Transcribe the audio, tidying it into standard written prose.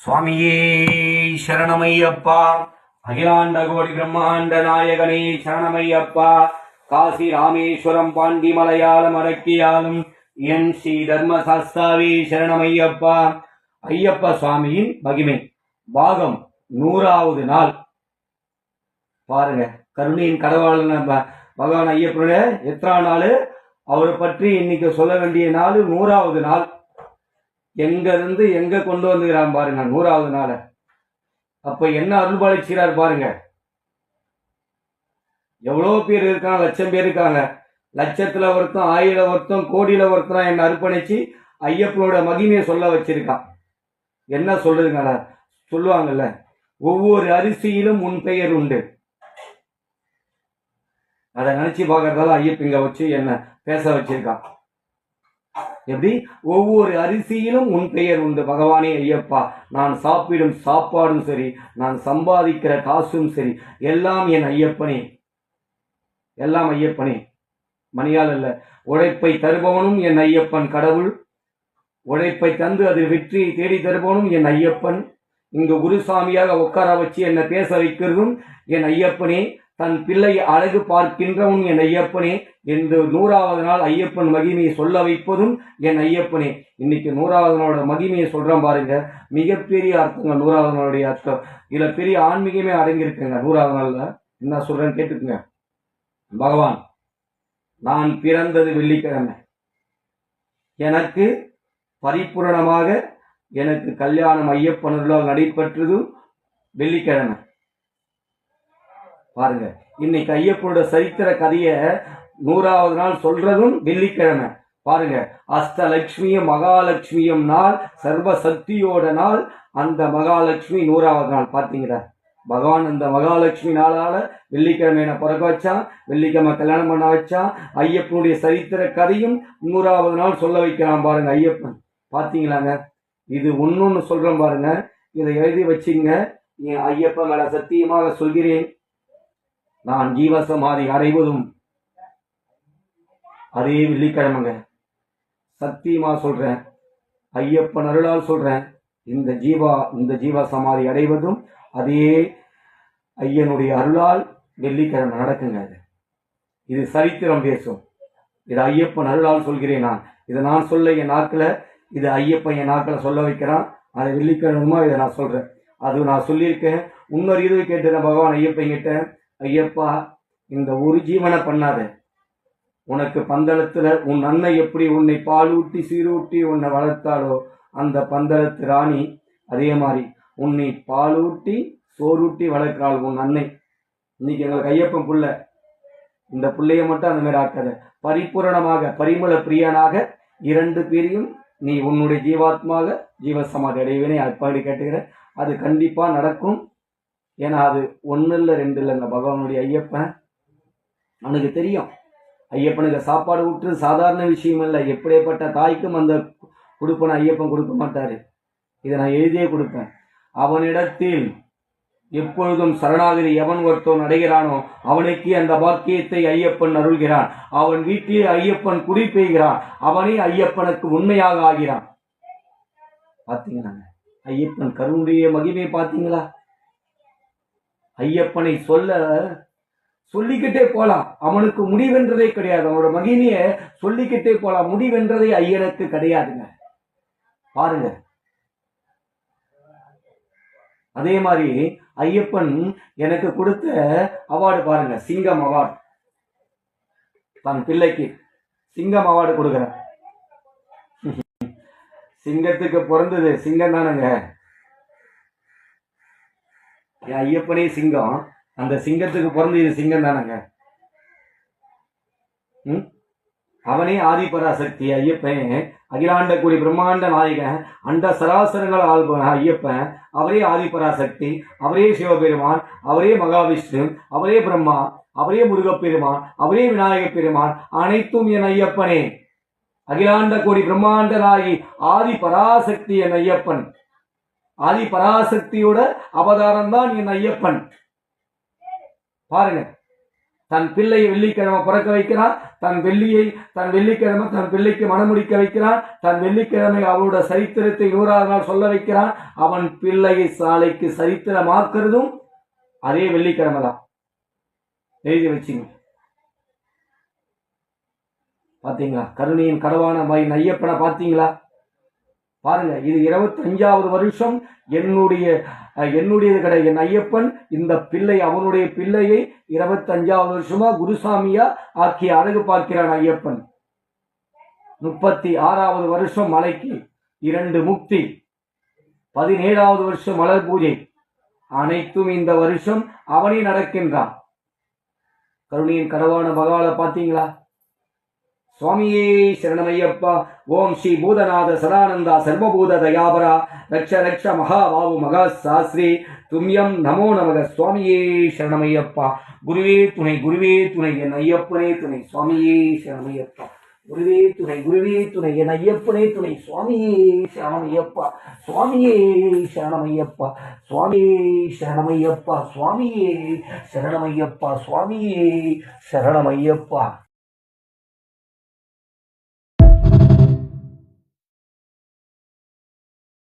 சுவாமியே சரணமையப்பா. அகிலாண்ட கோடி பிரம்மாண்ட நாயகனே சரணமையப்பா. காசி ராமேஸ்வரம் பாண்டி மலையாளம் அடக்கியாலும் என் ஸ்ரீ தர்மசாஸ்தாவே சரணமையப்பா. ஐயப்ப சுவாமியின் மகிமை பாகம் 100வது நாள். பாருங்க, கருணையின் கடவுளான பகவான் ஐயப்பனுடைய எத்தனை நாள் அவரை பற்றி இன்னைக்கு சொல்ல வேண்டிய நாள் 100வது நாள். எங்க இருந்து எங்க கொண்டு வந்துக்கிறான் பாருங்க 100வது நாள். அப்ப என்ன அருள்பாலிக்கிறார் பாருங்க. எவ்வளவு பேர் இருக்காங்க, லட்சம் பேர் இருக்காங்க. லட்சத்துல ஒருத்தம், 1000 ஒருத்தம், கோடியில ஒருத்தம் என்ன அர்ப்பணிச்சு ஐயப்பனோட மகிமையை சொல்ல வச்சிருக்கான். என்ன சொல்றதுங்க, சொல்லுவாங்கல்ல, ஒவ்வொரு அரிசியிலும் உன் பெயர் உண்டு. அதை நினைச்சு பார்க்கறதால ஐயப்பங்க வச்சு என்ன பேச வச்சிருக்கான். எப்படி? ஒவ்வொரு அரிசியிலும் உன் பெயர் உண்டு பகவானே ஐயப்பா. நான் சாப்பிடும் சாப்பாடும் சரி, நான் சம்பாதிக்கிற காசும் சரி, எல்லாம் என் ஐயப்பனே, எல்லாம் ஐயப்பனே. மணியால் அல்ல, உழைப்பை தருபவனும் என் ஐயப்பன் கடவுள். உழைப்பை தந்து அதில் வெற்றியை தேடி தருபவனும் என் ஐயப்பன். இங்கு குருசாமியாக உட்கார வச்சு என்னை பேச வைக்கிறதும் என் ஐயப்பனே. தன் பிள்ளை அழகு பார்க்கின்றவன் என் ஐயப்பனே. என்று 100வது நாள் ஐயப்பன் மகிமையை சொல்ல வைப்பதும் என் ஐயப்பனே. இன்னைக்கு 100வது நாளோட மகிமையை சொல்றேன் பாருங்க. மிகப்பெரிய அர்த்தங்க 100வது நாளுடைய அர்த்தம். இதுல பெரிய ஆன்மீகமே அடங்கியிருக்குங்க 100வது நாள்ல. என்ன சொல்றேன்னு கேட்டுக்குங்க. பகவான், நான் பிறந்தது வெள்ளிக்கிழமை, எனக்கு பரிபூரணமாக எனக்கு கல்யாணம் ஐயப்பனர்களால் நடைபெற்றதும் வெள்ளிக்கிழமை. பாருங்க, இன்னைக்கு ஐயப்பனோட சரித்திர கதைய 100வது நாள் சொல்றதும் வெள்ளிக்கிழமை. பாருங்க, அஷ்டலட்சுமியும் மகாலட்சுமியும் நாள், சர்வ சக்தியோட நாள். அந்த மகாலட்சுமி 100வது நாள். பார்த்தீங்களா, பகவான் அந்த மகாலட்சுமி நாளால வெள்ளிக்கிழமை என்ன பிறக்க வச்சான், வெள்ளிக்கிழமை கல்யாணம் பண்ண வச்சான். ஐயப்பனுடைய சரித்திர கதையும் 100வது நாள் சொல்ல வைக்கிறான் பாருங்க ஐயப்பன். பார்த்தீங்களாங்க, இது ஒன்னொன்னு சொல்றேன் பாருங்க. இதை எழுதி வச்சுங்க. என் ஐயப்பன் மேல சத்தியமாக சொல்கிறேன், நான் ஜீவசமாதி அடைவதும் அதே வெள்ளிக்கிழமைங்க. சத்தியமா சொல்றேன், ஐயப்பன் அருளால் சொல்றேன். இந்த ஜீவ சமாதி அடைவதும் அதே ஐயனுடைய அருளால் வெள்ளிக்கிழமை நடக்குங்க. இது சரித்திரம் பேசும். இது ஐயப்பன் அருளால் சொல்கிறேன் நான். இதை நான் சொல்ல என் நாக்கில், இது ஐயப்பன் என் நாக்கில் சொல்ல வைக்கிறான். அதை வெள்ளிக்கிழமை இதை நான் சொல்றேன். அது நான் சொல்லியிருக்கேன். இன்னொரு இது கேட்டேன் பகவான் ஐயப்பன் கிட்ட, ஐயப்பா, இந்த ஒரு ஜீவனை பண்ணாத. உனக்கு பந்தளத்துல உன் அன்னை எப்படி உன்னை பாலூட்டி சீரூட்டி உன்னை வளர்த்தாலோ அந்த பந்தளத்து ராணி, அதே மாதிரி உன்னை பாலூட்டி சோறூட்டி வளர்க்கிறாள் உன் அன்னை. இன்னைக்கு எங்களுக்கு ஐயப்பன் புள்ள, இந்த பிள்ளைய மட்டும் அந்த மாதிரி ஆக்காத. பரிபூரணமாக பரிமள பிரியனாக 2 பேரையும் நீ உன்னுடைய ஜீவாத்மாக ஜீவசமாதி அடைவேனே அப்பாடி கேட்டுக்கிறேன். அது கண்டிப்பா நடக்கும். ஏன்னா அது 1 இல்லை 2 இல்லைங்க. பகவானுடைய ஐயப்பன் அவனுக்கு தெரியும். ஐயப்பனுக்கு சாப்பாடு ஊற்றுறது சாதாரண விஷயம் இல்லை. எப்படிப்பட்ட தாய்க்கும் அந்த கொடுப்பனை ஐயப்பன் கொடுக்க மாட்டாரு. இதை நான் எழுதியே கொடுப்பேன். அவனிடத்தில் எப்பொழுதும் சரணாகதி எவன் ஒருத்தவன் அடைகிறானோ அவனுக்கு அந்த பாக்கியத்தை ஐயப்பன் அருள்கிறான். அவன் வீட்டிலே ஐயப்பன் குடி பெய்கிறான். அவனே ஐயப்பனுக்கு உண்மையாக ஆகிறான். பார்த்தீங்களா ஐயப்பன் கருணுடைய மகிமையை பார்த்தீங்களா? ஐயப்பனை சொல்லிக்கிட்டே போலாம். அவனுக்கு முடிவென்றதே கிடையாது. அவனோட மகிமையை சொல்லிக்கிட்டே போலாம். முடிவென்றதே ஐயனுக்கு கிடையாதுங்க. பாருங்க, அதே மாதிரி ஐயப்பன் எனக்கு கொடுத்த அவார்டு பாருங்க, சிங்கம் அவார்டு. தன் பிள்ளைக்கு சிங்கம் அவார்டு கொடுக்குறேன். சிங்கத்துக்கு பிறந்தது சிங்கம் தானுங்க. என் ஐயப்பனே சிங்கம், அந்த சிங்கத்துக்கு பிறந்தது சிங்கம் தானங்க. அவனே ஆதிபராசக்தி ஐயப்பன், அகிலாண்ட கூடி பிரம்மாண்ட நாயகன், அண்ட சராசரங்கள் ஐயப்பன். அவரே ஆதிபராசக்தி, அவரே சிவபெருமான், அவரே மகாவிஷ்ணு, அவரே பிரம்மா, அவரே முருகப்பெருமான், அவரே விநாயக பெருமான். அனைத்தும் என் ஐயப்பனே. அகிலாண்ட கோடி பிரம்மாண்ட நாயகி ஆதிபராசக்தி என் ஐயப்பன். ஆதி பராசக்தியோட அவதாரம் தான் என் ஐயப்பன். பாருங்க, தன் பிள்ளையை வெள்ளிக்கிழமை பிறக்க வைக்கிறான். தன் வெள்ளிக்கிழமை தன் பிள்ளைக்கு மணமுடிக்க வைக்கிறான். தன் வெள்ளிக்கிழமை அவனோட சரித்திரத்தை 100வது நாள் சொல்ல வைக்கிறான். அவன் பிள்ளையை சாலைக்கு சரித்திரமாக்குறதும் அதே வெள்ளிக்கிழமை தான். எழுதி வச்சுங்க. பாத்தீங்களா? கருணையின் கடவான ஐயப்பனை பாத்தீங்களா? பாருங்க, இது 25வது வருஷம் என்னுடையது கிடையாது. என் ஐயப்பன் இந்த பிள்ளை, அவனுடைய பிள்ளையை 25வது வருஷமா குருசாமியா ஆக்கி அழகு பார்க்கிறான் ஐயப்பன். 36வது வருஷம் மலைக்கு 2 முக்தி, 17வது வருஷம் மலர் பூஜை, அனைத்தும் இந்த வருஷம் அவனே நடக்கின்றான். கருணையின் கடவான பகவான பாத்தீங்களா? சுவாமியே சரணமையப்பா. ஓம் ஸ்ரீ பூதநாத சதானந்தா சர்வபூத தயாபரா ரக்ஷ ரக்ஷ மகாபாவு மகா சாஸ்திரி தும்யம் நமோ நமக. சுவாமியே சரணமையப்பா. குருவே துணை, குருவே துணை, என் ஐயப்பனே துணை. சுவாமியே சரணமையப்பா. குருவே துணை, குருவே துணை, என் ஐயப்பனே துணை. சுவாமியே சரணமையப்பா. சுவாமியே சரணமையப்பா. சுவாமியே சரணமையப்பா. சுவாமியே சரணமையப்பா. சுவாமியே சரணமையப்பா.